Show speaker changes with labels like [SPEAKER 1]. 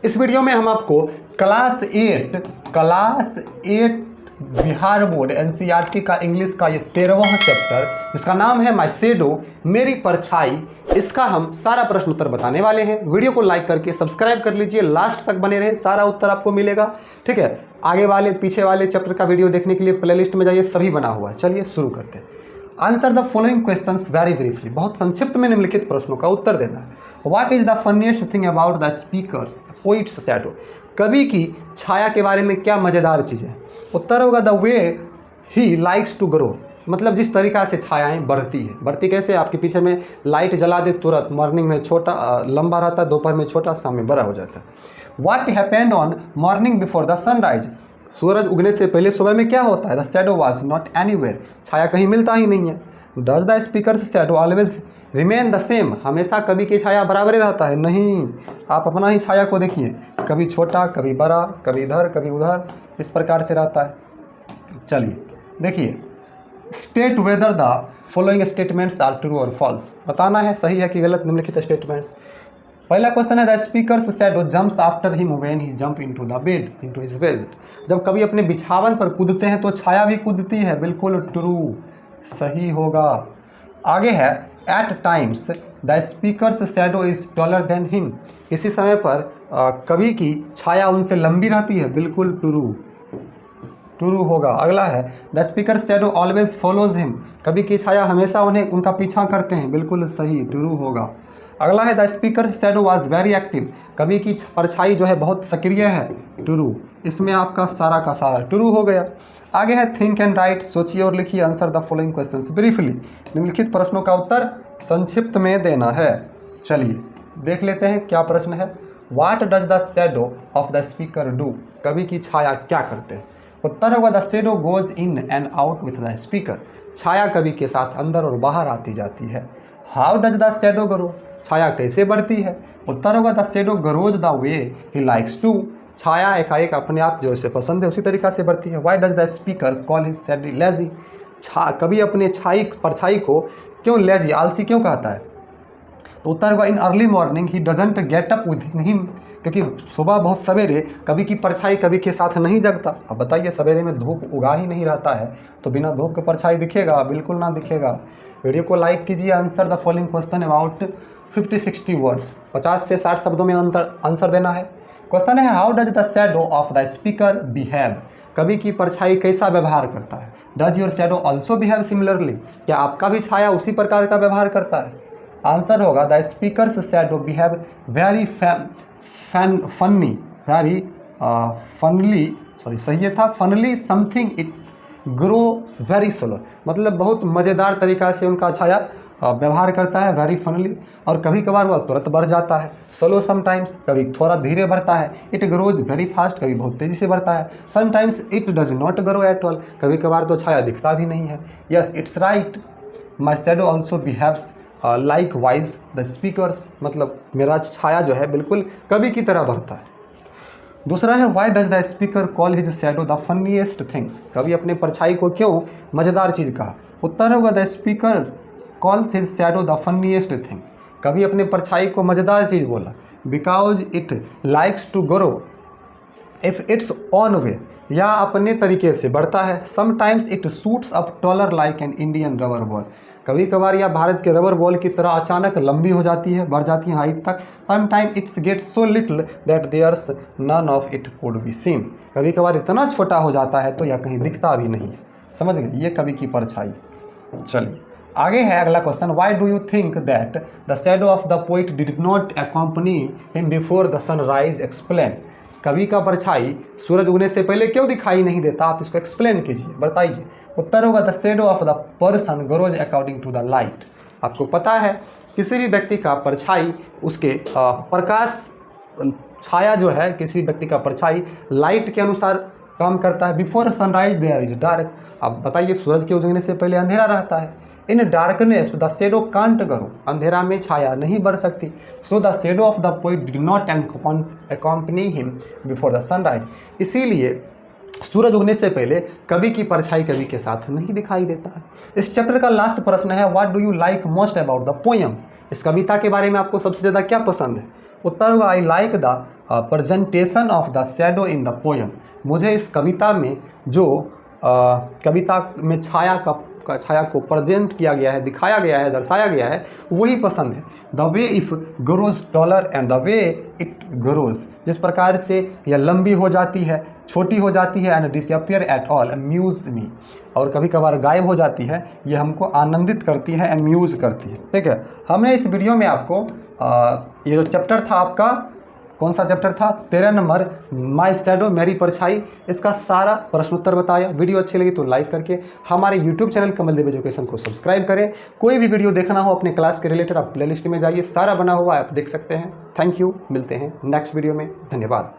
[SPEAKER 1] इस वीडियो में हम आपको क्लास 8 बिहार बोर्ड एनसीईआरटी का इंग्लिश का ये 13वां चैप्टर जिसका नाम है माय शैडो मेरी परछाई, इसका हम सारा प्रश्न उत्तर बताने वाले हैं। वीडियो को लाइक करके सब्सक्राइब कर लीजिए, लास्ट तक बने रहे, सारा उत्तर आपको मिलेगा। ठीक है, आगे वाले पीछे वाले चैप्टर का वीडियो देखने के लिए प्लेलिस्ट में जाइए, सभी बना हुआ है। चलिए शुरू करते हैं। Answer the following questions very briefly, बहुत संक्षिप्त में निम्नलिखित प्रश्नों का उत्तर देना है। What is the funniest thing about the speakers poets shadow, कवि की छाया के बारे में क्या मज़ेदार चीज़ है। उत्तर होगा the way he likes to grow, मतलब जिस तरीक़ा से छायाएं बढ़ती है। बढ़ती कैसे, आपके पीछे में लाइट जला दे तुरंत, मॉर्निंग में छोटा लंबा रहता है, दोपहर में छोटा, शाम में बड़ा हो जाता है। What happened on morning before the sunrise, सूरज उगने से पहले सुबह में क्या होता है। The shadow was not anywhere, छाया कहीं मिलता ही नहीं है। Does the speaker's shadow always remain the same, हमेशा कवि की छाया बराबर ही रहता है। नहीं, आप अपना ही छाया को देखिए, कभी छोटा, कभी बड़ा, कभी इधर, कभी उधर, इस प्रकार से रहता है। चलिए देखिए, state whether the following statements are true और फॉल्स, बताना है सही है कि गलत निम्नलिखित स्टेटमेंट्स। पहला क्वेश्चन है the speaker's shadow jumps after him when he jump into the bed into his bed, जब कभी अपने बिछावन पर कूदते हैं तो छाया भी कूदती है। बिल्कुल ट्रू, सही होगा। आगे है at times the speaker's shadow is taller than him, किसी समय पर कवि की छाया उनसे लंबी रहती है। बिल्कुल ट्रू होगा। अगला है the speaker shadow always follows him, कवि की छाया हमेशा उनका पीछा करते हैं। बिल्कुल सही, ट्रू होगा। अगला है the speaker shadow was very active, कवि की परछाई जो है बहुत सक्रिय है। ट्रू, इसमें आपका सारा का सारा ट्रू हो गया। आगे है थिंक एंड राइट, सोचिए और लिखिए answer the following questions briefly, निम्नलिखित प्रश्नों का उत्तर संक्षिप्त में देना है। चलिए देख लेते हैं क्या प्रश्न है। What does the shadow of the speaker do, कवि की छाया क्या करते हैं। उत्तर होगा the shadow goes in and out with the speaker, छाया कवि के साथ अंदर और बाहर आती जाती है। How does the shadow grow, छाया कैसे बढ़ती है। उत्तर होगा the shadow grows the way he likes to, छाया एकाएक अपने आप जो इसे पसंद है उसी तरीक़ा से बढ़ती है। Why does the speaker call his shadow lazy, कभी अपने परछाई को क्यों लेजी, आलसी क्यों कहता है। तो उत्तर होगा in early morning he doesn't get up with him, क्योंकि सुबह बहुत सवेरे कभी की परछाई कभी के साथ नहीं जगता। अब बताइए, सवेरे में धूप उगा ही नहीं रहता है तो बिना धूप के परछाई दिखेगा, बिल्कुल ना दिखेगा। वीडियो को लाइक कीजिए। Answer the following question about 50-60 words, 50 से 60 शब्दों में आंसर देना है। क्वेश्चन है how does the shadow of the speaker behave, कवि की परछाई कैसा व्यवहार करता है। Does your shadow also behave similarly, क्या आपका भी छाया उसी प्रकार का व्यवहार करता है। आंसर होगा the speaker's shadow behave very funnily something it grow very slow, मतलब बहुत मज़ेदार तरीक़ा से उनका छाया व्यवहार करता है। वेरी फनली, और कभी कभार वह तुरंत बढ़ जाता है। स्लो समटाइम्स, कभी थोड़ा धीरे बढ़ता है। इट ग्रोज वेरी फास्ट, कभी बहुत तेज़ी से बढ़ता है। Sometimes it does not grow at all, कभी कभार तो छाया दिखता भी नहीं है। Yes it's right, my shadow also behaves like wise the speakers, मतलब मेरा छाया जो है बिल्कुल कवि की तरह बढ़ता है। दूसरा है why does the speaker call his shadow the funniest things, कवि अपने परछाई को क्यों मज़ेदार चीज़ कहा। उत्तर होगा the speaker calls his shadow the funniest thing, कभी अपने परछाई को मज़ेदार चीज़ बोला। Because it likes to grow if its own way, या अपने तरीके से बढ़ता है। Sometimes it shoots up taller like an Indian rubber ball, कभी कभार यह भारत के रबर बॉल की तरह अचानक लंबी हो जाती है, बढ़ जाती है हाइट तक। Sometime it's gets so little that there's none of it could be seen, कभी कभार इतना छोटा हो जाता है तो यह कहीं दिखता भी नहीं है। समझ गए, ये कवि की परछाई। चलिए आगे है अगला question, why do you think that the shadow of the poet did not accompany him before the sunrise, explain, कवि का परछाई सूरज उगने से पहले क्यों दिखाई नहीं देता, आप इसको एक्सप्लेन कीजिए, बताइए। उत्तर होगा the shadow of the person grows according to the light, आपको पता है किसी भी व्यक्ति का परछाई उसके प्रकाश, छाया जो है किसी व्यक्ति का परछाई लाइट के अनुसार काम करता है। Before sunrise there is dark, अब बताइए सूरज के उगने से पहले अंधेरा रहता है। In darkness the shadow can't grow, अंधेरा में छाया नहीं बढ़ सकती। So the shadow of the poet did not accompany him before the sunrise, इसीलिए सूरज उगने से पहले कवि की परछाई कवि के साथ नहीं दिखाई देता है। इस चैप्टर का लास्ट प्रश्न है what do you like most about the poem, इस कविता के बारे में आपको सबसे ज़्यादा क्या पसंद है। उत्तर होगा I like the presentation of the shadow in the poem. मुझे इस कविता में जो कविता में छाया को प्रेजेंट किया गया है, दिखाया गया है, दर्शाया गया है, वही पसंद है। The way if grows taller and the way it grows, जिस प्रकार से यह लंबी हो जाती है, छोटी हो जाती है, and disappear at all amuse me, और कभी कभार गायब हो जाती है, ये हमको आनंदित करती है, अम्यूज करती है। ठीक है, हमने इस वीडियो में आपको ये जो चैप्टर था आपका, कौन सा चैप्टर था, 13 नंबर, माय शैडो मेरी परछाई, इसका सारा प्रश्नोत्तर बताया। वीडियो अच्छी लगी तो लाइक करके हमारे यूट्यूब चैनल कमल देव एजुकेशन को सब्सक्राइब करें। कोई भी वीडियो देखना हो अपने क्लास के रिलेटेड, आप प्लेलिस्ट में जाइए, सारा बना हुआ आप देख सकते हैं। थैंक यू, मिलते हैं नेक्स्ट वीडियो में, धन्यवाद।